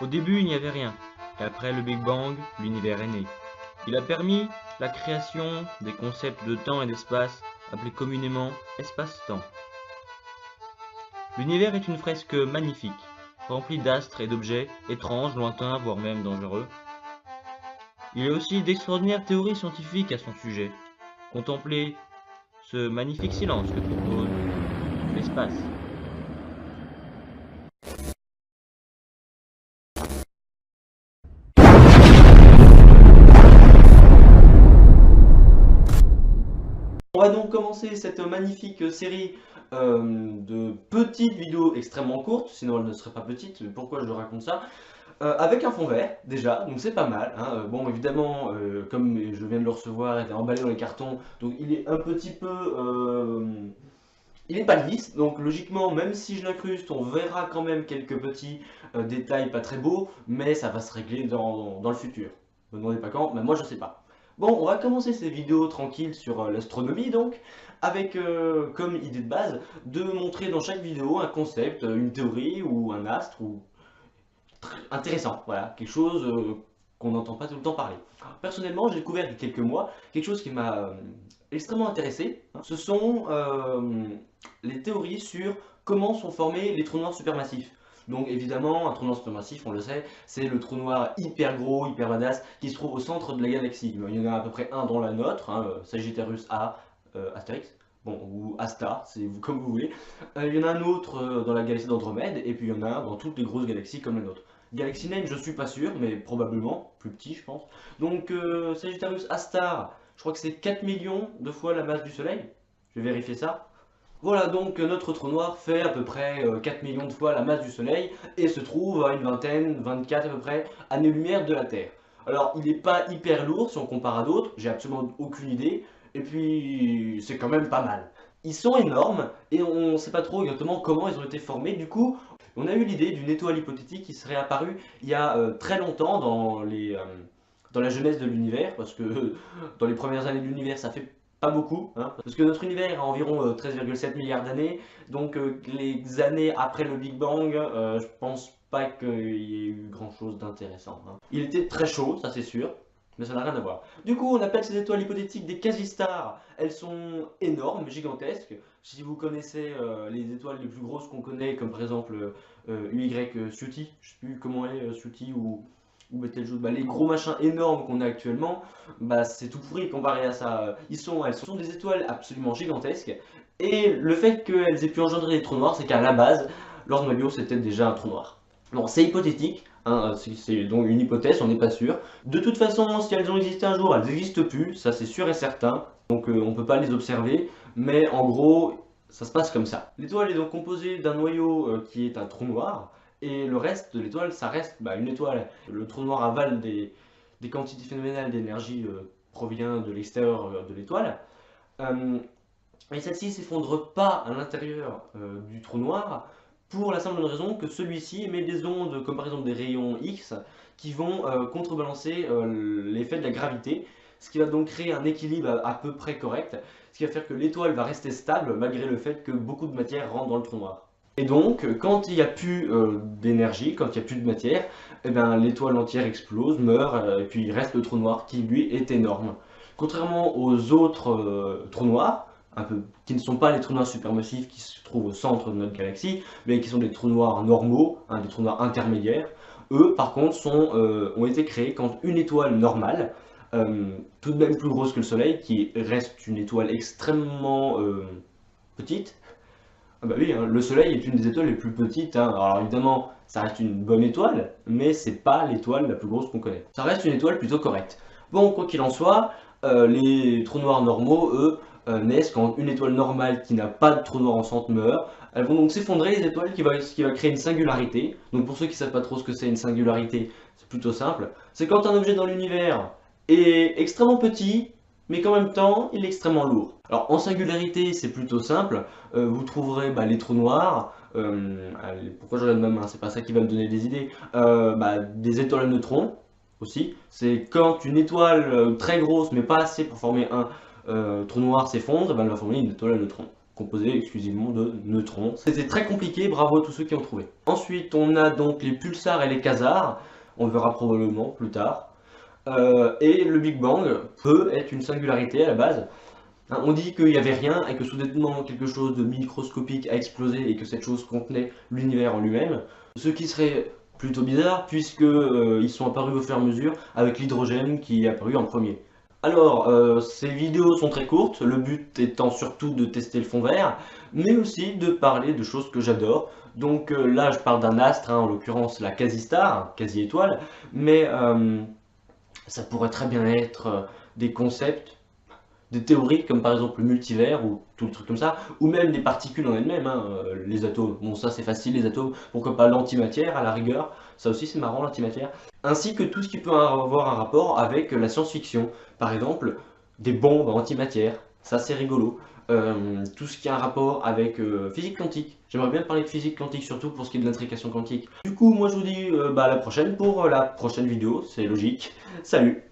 Au début, il n'y avait rien, et après le Big Bang, l'univers est né. Il a permis la création des concepts de temps et d'espace, appelés communément espace-temps. L'univers est une fresque magnifique, remplie d'astres et d'objets étranges, lointains, voire même dangereux. Il y a aussi d'extraordinaires théories scientifiques à son sujet. Contemplez ce magnifique silence que propose l'espace. On va donc commencer cette magnifique série de petites vidéos extrêmement courtes, sinon elles ne seraient pas petites, mais pourquoi je raconte ça? Avec un fond vert déjà, donc c'est pas mal, hein. Bon évidemment, comme je viens de le recevoir, il est emballé dans les cartons, donc il est un petit peu... il n'est pas lisse, donc logiquement, même si je l'incruste, on verra quand même quelques petits détails pas très beaux, mais ça va se régler dans le futur. Ne me demandez pas quand, mais moi je sais pas. Bon, on va commencer ces vidéos tranquilles sur l'astronomie donc, avec comme idée de base de montrer dans chaque vidéo un concept, une théorie ou un astre ou intéressant, voilà, quelque chose qu'on n'entend pas tout le temps parler. Personnellement, j'ai découvert il y a quelques mois quelque chose qui m'a extrêmement intéressé. Ce sont les théories sur comment sont formés les trous noirs supermassifs. Donc évidemment, un trou noir supermassif, on le sait, c'est le trou noir hyper gros, hyper badass, qui se trouve au centre de la galaxie. Il y en a à peu près un dans la nôtre, hein, Sagittarius A, Astérix, bon, ou Asta, c'est comme vous voulez. Il y en a un autre dans la galaxie d'Andromède, et puis il y en a un dans toutes les grosses galaxies comme la nôtre. Galaxy Naine, je suis pas sûr, mais probablement, plus petit je pense. Donc Sagittarius A*, je crois que c'est 4 millions de fois la masse du Soleil. Je vais vérifier ça. Voilà, donc notre trou noir fait à peu près 4 millions de fois la masse du Soleil et se trouve à une vingtaine, 24 à peu près, années-lumière de la Terre. Alors, il n'est pas hyper lourd si on compare à d'autres, j'ai absolument aucune idée, et puis c'est quand même pas mal. Ils sont énormes et on ne sait pas trop exactement comment ils ont été formés, du coup, on a eu l'idée d'une étoile hypothétique qui serait apparue il y a très longtemps dans la jeunesse de l'univers, parce que dans les premières années de l'univers ça fait pas beaucoup, hein, parce que notre univers a environ 13,7 milliards d'années, donc les années après le Big Bang, je pense pas qu'il y ait eu grand chose d'intéressant, hein. Il était très chaud, ça c'est sûr, mais ça n'a rien à voir. Du coup, on appelle ces étoiles hypothétiques des quasi-stars. Elles sont énormes, gigantesques. Si vous connaissez les étoiles les plus grosses qu'on connaît, comme par exemple UY Scuti, je sais plus comment est Scuti ou Betelgeuse, bah, les gros machins énormes qu'on a actuellement, bah, c'est tout pourri comparé à ça. Elles sont des étoiles absolument gigantesques. Et le fait qu'elles aient pu engendrer des trous noirs, c'est qu'à la base, leur noyau c'était déjà un trou noir. Bon, c'est hypothétique, hein, c'est donc une hypothèse, on n'est pas sûr. De toute façon, si elles ont existé un jour, elles n'existent plus, ça c'est sûr et certain. Donc on ne peut pas les observer, mais en gros, ça se passe comme ça. L'étoile est donc composée d'un noyau qui est un trou noir, et le reste de l'étoile, ça reste une étoile. Le trou noir avale des quantités phénoménales d'énergie provient de l'extérieur de l'étoile. Et celle-ci ne s'effondre pas à l'intérieur du trou noir pour la simple raison que celui-ci émet des ondes, comme par exemple des rayons X, qui vont contrebalancer l'effet de la gravité, ce qui va donc créer un équilibre à peu près correct, ce qui va faire que l'étoile va rester stable malgré le fait que beaucoup de matière rentre dans le trou noir. Et donc, quand il n'y a plus d'énergie, quand il n'y a plus de matière, eh ben, l'étoile entière explose, meurt, et puis il reste le trou noir qui lui est énorme. Contrairement aux autres trous noirs, qui ne sont pas les trous noirs supermassifs qui se trouvent au centre de notre galaxie, mais qui sont des trous noirs normaux, hein, des trous noirs intermédiaires. Eux, par contre, ont été créés quand une étoile normale, tout de même plus grosse que le Soleil, qui reste une étoile extrêmement petite. Ah bah oui, hein, le Soleil est une des étoiles les plus petites, hein. Alors évidemment, ça reste une bonne étoile, mais c'est pas l'étoile la plus grosse qu'on connaît. Ça reste une étoile plutôt correcte. Bon, quoi qu'il en soit, les trous noirs normaux, eux, naissent quand une étoile normale qui n'a pas de trou noir en centre meurt. Elles vont donc s'effondrer, les étoiles, ce qui va créer une singularité. Donc pour ceux qui ne savent pas trop ce que c'est une singularité, c'est plutôt simple. C'est quand un objet dans l'univers est extrêmement petit, mais qu'en même temps, il est extrêmement lourd. Alors en singularité, c'est plutôt simple. Vous trouverez les trous noirs. Pourquoi je regarde ma main? C'est pas ça qui va me donner des idées. Des étoiles à neutrons aussi. C'est quand une étoile très grosse, mais pas assez pour former un trou noir s'effondre, elle va former une étoile à neutrons. composé exclusivement de neutrons. C'était très compliqué, bravo à tous ceux qui ont trouvé. Ensuite, on a donc les pulsars et les quasars, on verra probablement plus tard. Et le Big Bang peut être une singularité à la base. Hein, on dit qu'il n'y avait rien et que soudainement quelque chose de microscopique a explosé et que cette chose contenait l'univers en lui-même. Ce qui serait plutôt bizarre puisque ils sont apparus au fur et à mesure avec l'hydrogène qui est apparu en premier. Alors, ces vidéos sont très courtes, le but étant surtout de tester le fond vert, mais aussi de parler de choses que j'adore. Donc là, je parle d'un astre, hein, en l'occurrence la quasi-star, quasi-étoile, mais ça pourrait très bien être des concepts, des théories comme par exemple le multivers ou tout le truc comme ça, ou même des particules en elles-mêmes, hein, les atomes. Bon, ça c'est facile, les atomes, pourquoi pas l'antimatière à la rigueur, ça aussi c'est marrant l'antimatière. Ainsi que tout ce qui peut avoir un rapport avec la science-fiction, par exemple des bombes en antimatière, ça c'est rigolo. Tout ce qui a un rapport avec physique quantique. J'aimerais bien parler de physique quantique, surtout pour ce qui est de l'intrication quantique. Du coup, moi je vous dis à la prochaine pour la prochaine vidéo, c'est logique. Salut!